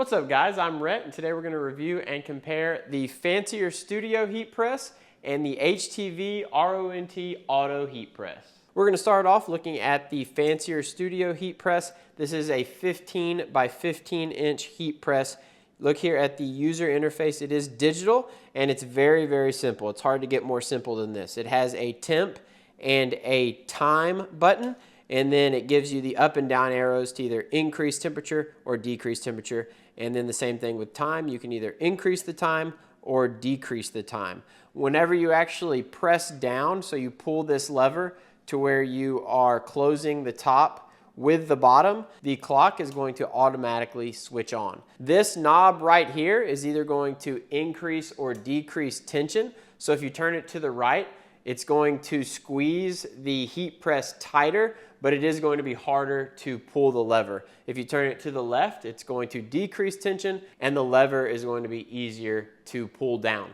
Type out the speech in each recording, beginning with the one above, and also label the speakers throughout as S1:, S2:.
S1: What's up guys, I'm Rhett and today we're going to review and compare the Fancierstudio heat press and the HTVRONT auto heat press. We're going to start off looking at the Fancierstudio heat press. This is a 15 by 15 inch heat press. Look here at the user interface. It is digital and it's very, very simple. It's hard to get more simple than this. It has a temp and a time button, and then it gives you the up and down arrows to either increase temperature or decrease temperature. And then the same thing with time. You can either increase the time or decrease the time. Whenever you actually press down, so you pull this lever to where you are closing the top with the bottom, the clock is going to automatically switch on. This knob right here is either going to increase or decrease tension. So if you turn it to the right, it's going to squeeze the heat press tighter, but it is going to be harder to pull the lever. If you turn it to the left, it's going to decrease tension and the lever is going to be easier to pull down.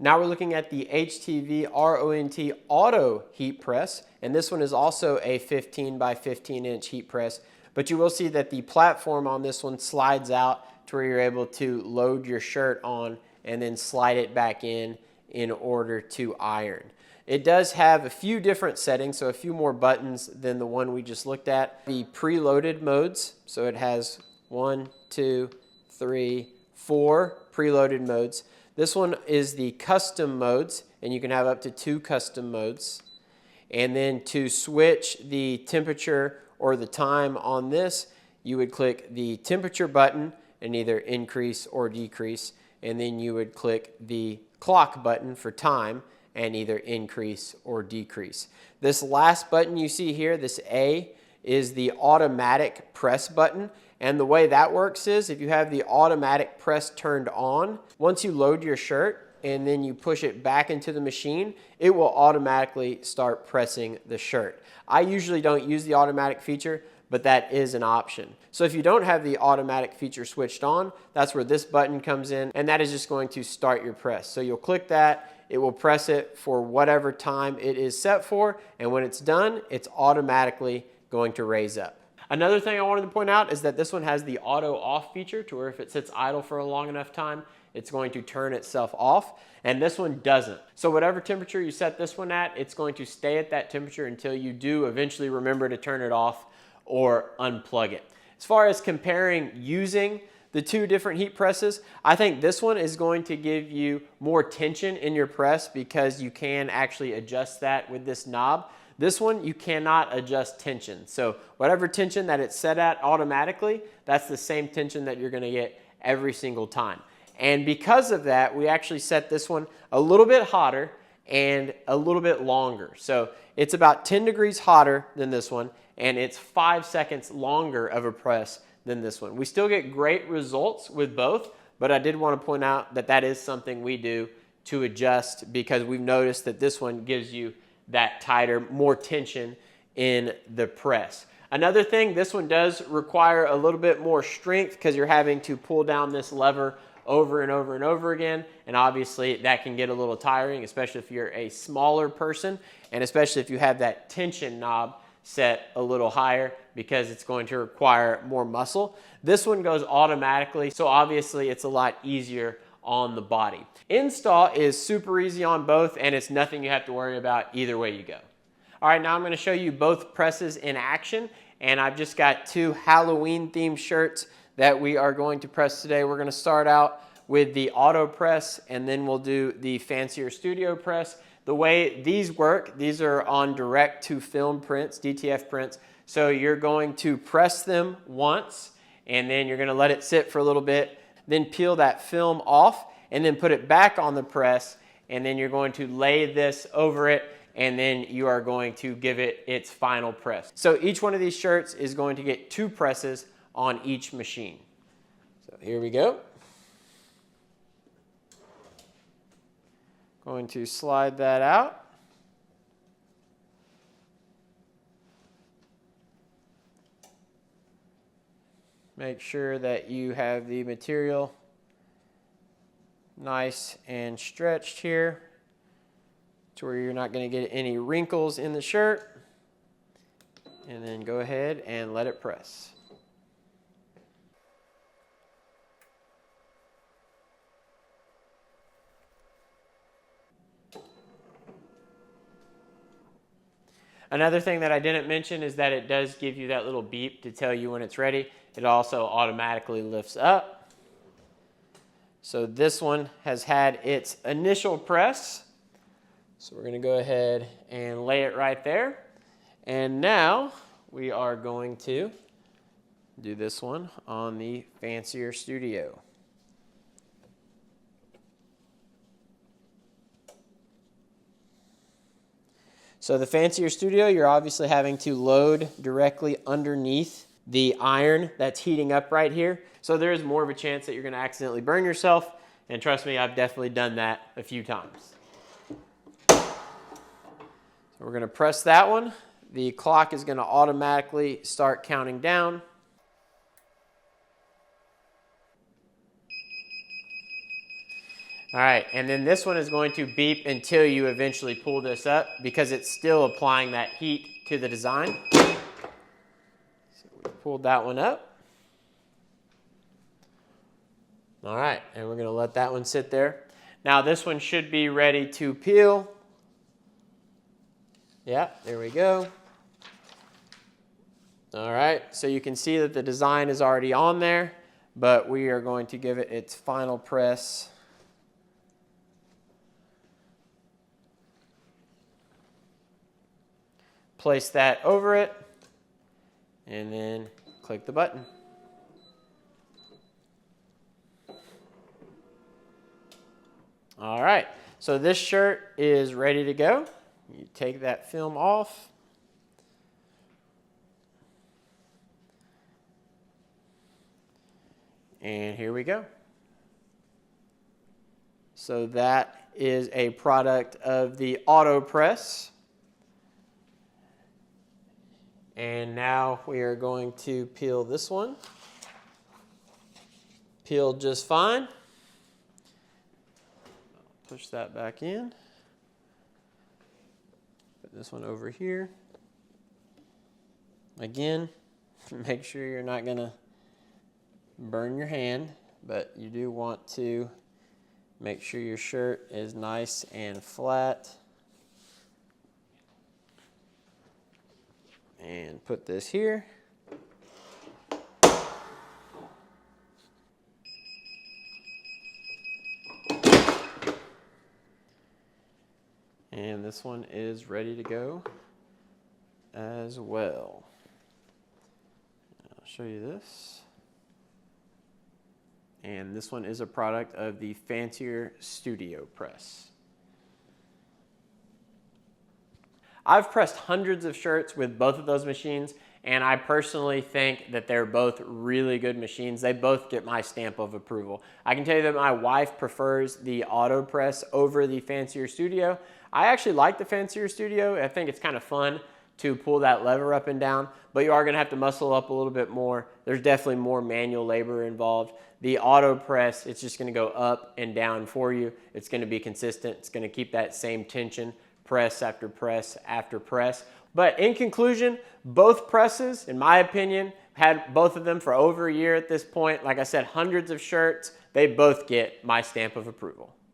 S1: Now we're looking at the HTVRONT auto heat press, and this one is also a 15 by 15 inch heat press, but you will see that the platform on this one slides out to where you're able to load your shirt on and then slide it back in order to iron. It does have a few different settings, so a few more buttons than the one we just looked at. The preloaded modes, so it has 1, 2, 3, 4 preloaded modes. This one is the custom modes, and you can have up to 2 custom modes. And then to switch the temperature or the time on this, you would click the temperature button and either increase or decrease, and then you would click the clock button for time and either increase or decrease. This last button you see here, this A, is the automatic press button. And the way that works is if you have the automatic press turned on, once you load your shirt and then you push it back into the machine, it will automatically start pressing the shirt. I usually don't use the automatic feature, but that is an option. So if you don't have the automatic feature switched on, that's where this button comes in, and that is just going to start your press. So you'll click that, it will press it for whatever time it is set for, and when it's done, it's automatically going to raise up. Another thing I wanted to point out is that this one has the auto off feature to where if it sits idle for a long enough time, it's going to turn itself off, and this one doesn't. So whatever temperature you set this one at, it's going to stay at that temperature until you do eventually remember to turn it off or unplug it. As far as comparing using the 2 different heat presses, I think this one is going to give you more tension in your press because you can actually adjust that with this knob. This one, you cannot adjust tension. So whatever tension that it's set at automatically, that's the same tension that you're gonna get every single time. And because of that, we actually set this one a little bit hotter and a little bit longer. So it's about 10 degrees hotter than this one, and it's 5 seconds longer of a press than this one. We still get great results with both, but I did want to point out that that is something we do to adjust because we've noticed that this one gives you that tighter, more tension in the press. Another thing, this one does require a little bit more strength because you're having to pull down this lever over and over and over again, and obviously that can get a little tiring, especially if you're a smaller person, and especially if you have that tension knob set a little higher because it's going to require more muscle. This one goes automatically, so obviously it's a lot easier on the body. Install is super easy on both, and it's nothing you have to worry about either way you go. All right, now I'm going to show you both presses in action, and I've just got 2 Halloween themed shirts that we are going to press today. We're going to start out with the auto press, and then we'll do the Fancierstudio press. The way these work, these are on direct to film prints, DTF prints. So you're going to press them once, and then you're going to let it sit for a little bit, then peel that film off, and then put it back on the press, and then you're going to lay this over it, and then you are going to give it its final press. So each one of these shirts is going to get 2 presses on each machine. So here we go. Going to slide that out. Make sure that you have the material nice and stretched here to where you're not going to get any wrinkles in the shirt. And then go ahead and let it press. Another thing that I didn't mention is that it does give you that little beep to tell you when it's ready. It also automatically lifts up. So this one has had its initial press. So we're going to go ahead and lay it right there. And now we are going to do this one on the Fancierstudio. So the Fancierstudio, you're obviously having to load directly underneath the iron that's heating up right here. So there is more of a chance that you're going to accidentally burn yourself. And trust me, I've definitely done that a few times. So we're going to press that one. The clock is going to automatically start counting down. All right, and then this one is going to beep until you eventually pull this up because it's still applying that heat to the design. So we pulled that one up. All right, and we're going to let that one sit there. Now this one should be ready to peel. Yeah, there we go. All right, so you can see that the design is already on there, but we are going to give it its final press. Place that over it, and then click the button. All right, so this shirt is ready to go. You take that film off. And here we go. So that is a product of the auto press. And now we are going to peel this one. Peeled just fine. Push that back in. Put this one over here. Again, make sure you're not going to burn your hand, but you do want to make sure your shirt is nice and flat. And put this here. And this one is ready to go as well. I'll show you this. And this one is a product of the Fancierstudio press. I've pressed hundreds of shirts with both of those machines, and I personally think that they're both really good machines. They both get my stamp of approval. I can tell you that my wife prefers the auto press over the Fancierstudio. I actually like the Fancierstudio. I think it's kind of fun to pull that lever up and down, but you are going to have to muscle up a little bit more. There's definitely more manual labor involved. The auto press, it's just going to go up and down for you. It's going to be consistent. It's going to keep that same tension. Press after press after press. But in conclusion, both presses, in my opinion, had both of them for over a year at this point. Like I said, hundreds of shirts. They both get my stamp of approval.